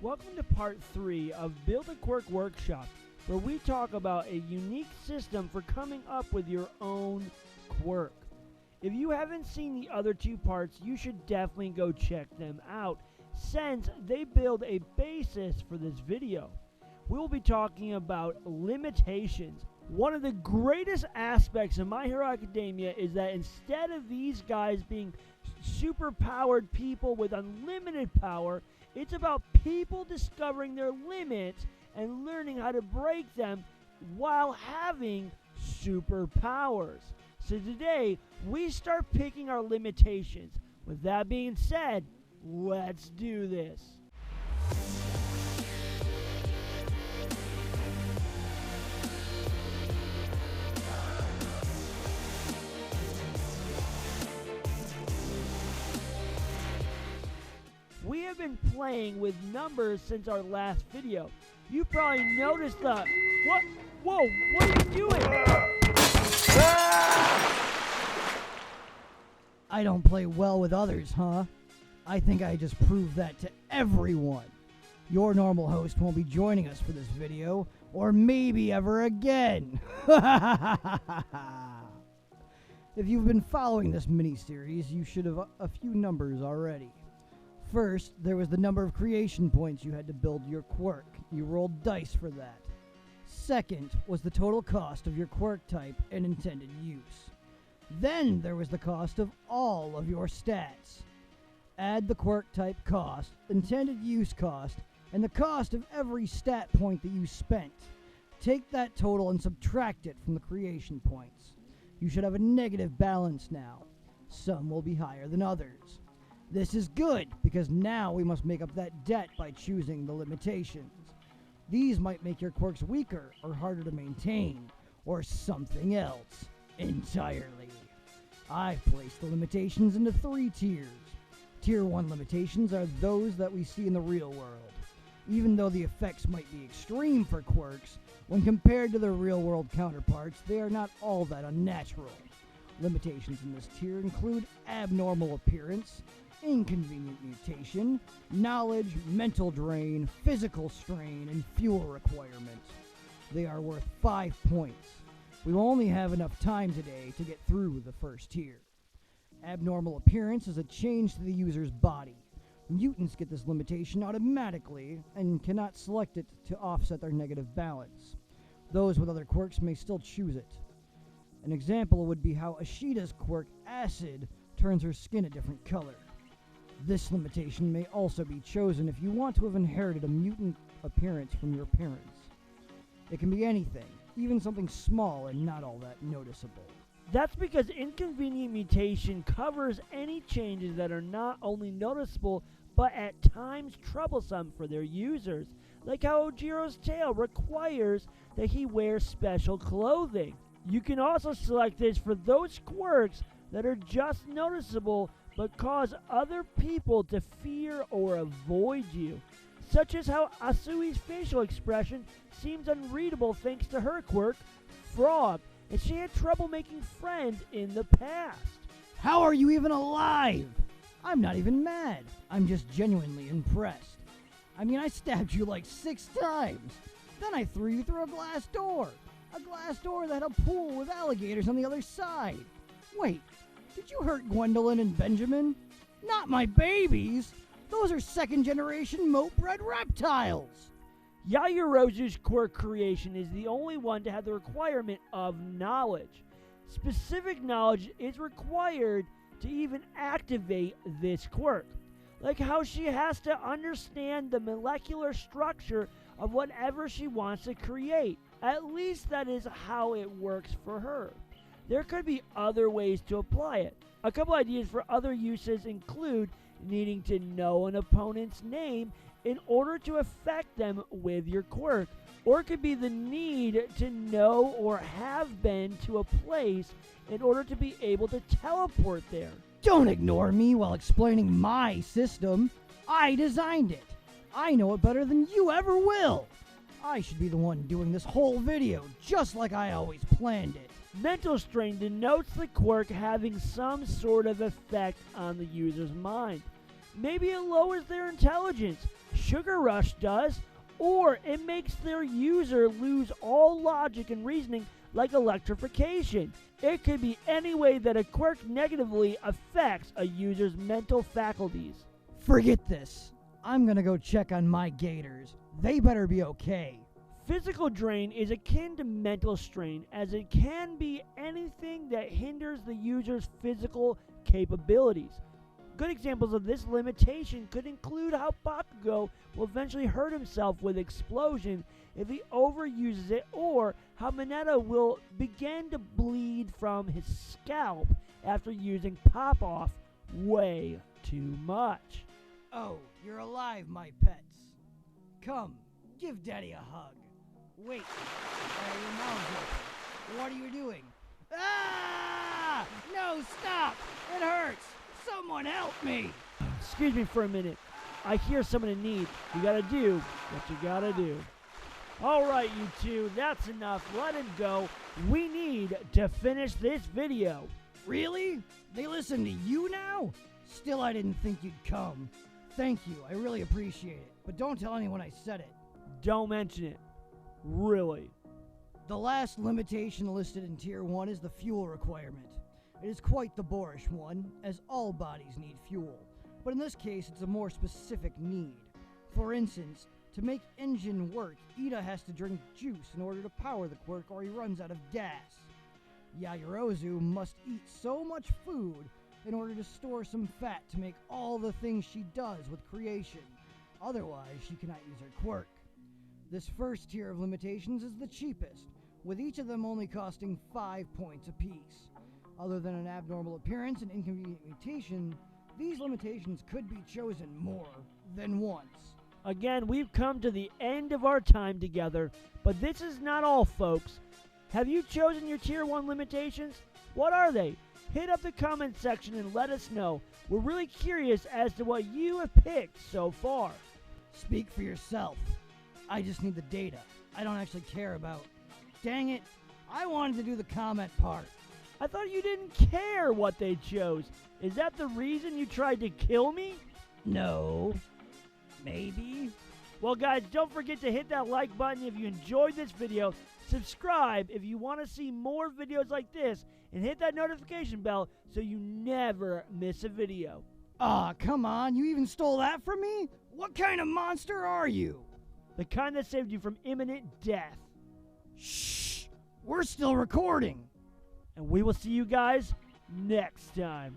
Welcome to part 3 of Build a Quirk Workshop, where we talk about a unique system for coming up with your own quirk. If you haven't seen the other 2 parts, you should definitely go check them out, since they build a basis for this video. We will be talking about limitations. One of the greatest aspects of My Hero Academia is that instead of these guys being super-powered people with unlimited power, it's about people discovering their limits and learning how to break them while having superpowers. So today, we start picking our limitations. With that being said, let's do this. We have been playing with numbers since our last video. You probably noticed the... What? Whoa, what are you doing? I don't play well with others, huh? I think I just proved that to everyone. Your normal host won't be joining us for this video, or maybe ever again. If you've been following this mini-series, you should have a few numbers already. First, there was the number of creation points you had to build your quirk. You rolled dice for that. Second was the total cost of your quirk type and intended use. Then there was the cost of all of your stats. Add the quirk type cost, intended use cost, and the cost of every stat point that you spent. Take that total and subtract it from the creation points. You should have a negative balance now. Some will be higher than others. This is good, because now we must make up that debt by choosing the limitations. These might make your quirks weaker or harder to maintain, or something else entirely. I've placed the limitations into 3 tiers. Tier 1 limitations are those that we see in the real world. Even though the effects might be extreme for quirks, when compared to their real-world counterparts, they are not all that unnatural. Limitations in this tier include abnormal appearance, inconvenient mutation, knowledge, mental drain, physical strain, and fuel requirement. They are worth 5 points. We will only have enough time today to get through the first tier. Abnormal appearance is a change to the user's body. Mutants get this limitation automatically and cannot select it to offset their negative balance. Those with other quirks may still choose it. An example would be how Ashida's quirk, Acid, turns her skin a different color. This limitation may also be chosen if you want to have inherited a mutant appearance from your parents. It can be anything, even something small and not all that noticeable. That's because inconvenient mutation covers any changes that are not only noticeable, but at times troublesome for their users, like how Ojiro's tail requires that he wears special clothing. You can also select this for those quirks that are just noticeable but cause other people to fear or avoid you, such as how Asui's facial expression seems unreadable thanks to her quirk, Frog, and she had trouble making friends in the past. How are you even alive? I'm not even mad. I'm just genuinely impressed. I mean, I stabbed you like 6 times. Then I threw you through a glass door. A glass door that had a pool with alligators on the other side. Wait, did you hurt Gwendolyn and Benjamin? Not my babies! Those are 2nd-generation moat-bred reptiles! Yaoyorozu's quirk creation is the only one to have the requirement of knowledge. Specific knowledge is required to even activate this quirk, like how she has to understand the molecular structure of whatever she wants to create. At least that is how it works for her. There could be other ways to apply it. A couple ideas for other uses include needing to know an opponent's name in order to affect them with your quirk, or it could be the need to know or have been to a place in order to be able to teleport there. Don't ignore me while explaining my system. I designed it. I know it better than you ever will. I should be the one doing this whole video, just like I always planned it. Mental strain denotes the quirk having some sort of effect on the user's mind. Maybe it lowers their intelligence, Sugar Rush does, or it makes their user lose all logic and reasoning like electrification. It could be any way that a quirk negatively affects a user's mental faculties. Forget this. I'm gonna go check on my gators. They better be okay. Physical drain is akin to mental strain, as it can be anything that hinders the user's physical capabilities. Good examples of this limitation could include how Bakugo will eventually hurt himself with explosion if he overuses it, or how Mineta will begin to bleed from his scalp after using Pop-Off way too much. Oh, you're alive, my pets. Come, give Daddy a hug. Wait, your mouth's open. What are you doing? Ah! No, stop! It hurts! Someone help me! Excuse me for a minute. I hear someone in need. You gotta do what you gotta do. Alright, you two, that's enough. Let him go. We need to finish this video. Really? They listen to you now? Still, I didn't think you'd come. Thank you, I really appreciate it. But don't tell anyone I said it. Don't mention it. Really. The last limitation listed in Tier 1 is the fuel requirement. It is quite the boorish one, as all bodies need fuel. But in this case, it's a more specific need. For instance, to make engine work, Ida has to drink juice in order to power the quirk, or he runs out of gas. Yaoyorozu must eat so much food in order to store some fat to make all the things she does with creation. Otherwise, she cannot use her quirk. This first tier of limitations is the cheapest, with each of them only costing 5 points apiece. Other than an abnormal appearance and inconvenient mutation, these limitations could be chosen more than once. Again, we've come to the end of our time together, but this is not all, folks. Have you chosen your Tier 1 limitations? What are they? Hit up the comment section and let us know. We're really curious as to what you have picked so far. Speak for yourself. I just need the data. I don't actually care about. Dang it, I wanted to do the comment part. I thought you didn't care what they chose. Is that the reason you tried to kill me? No. Maybe. Well, guys, don't forget to hit that like button if you enjoyed this video. Subscribe if you want to see more videos like this. And hit that notification bell so you never miss a video. Aw, come on. You even stole that from me? What kind of monster are you? The kind that saved you from imminent death. Shh! We're still recording. And we will see you guys next time.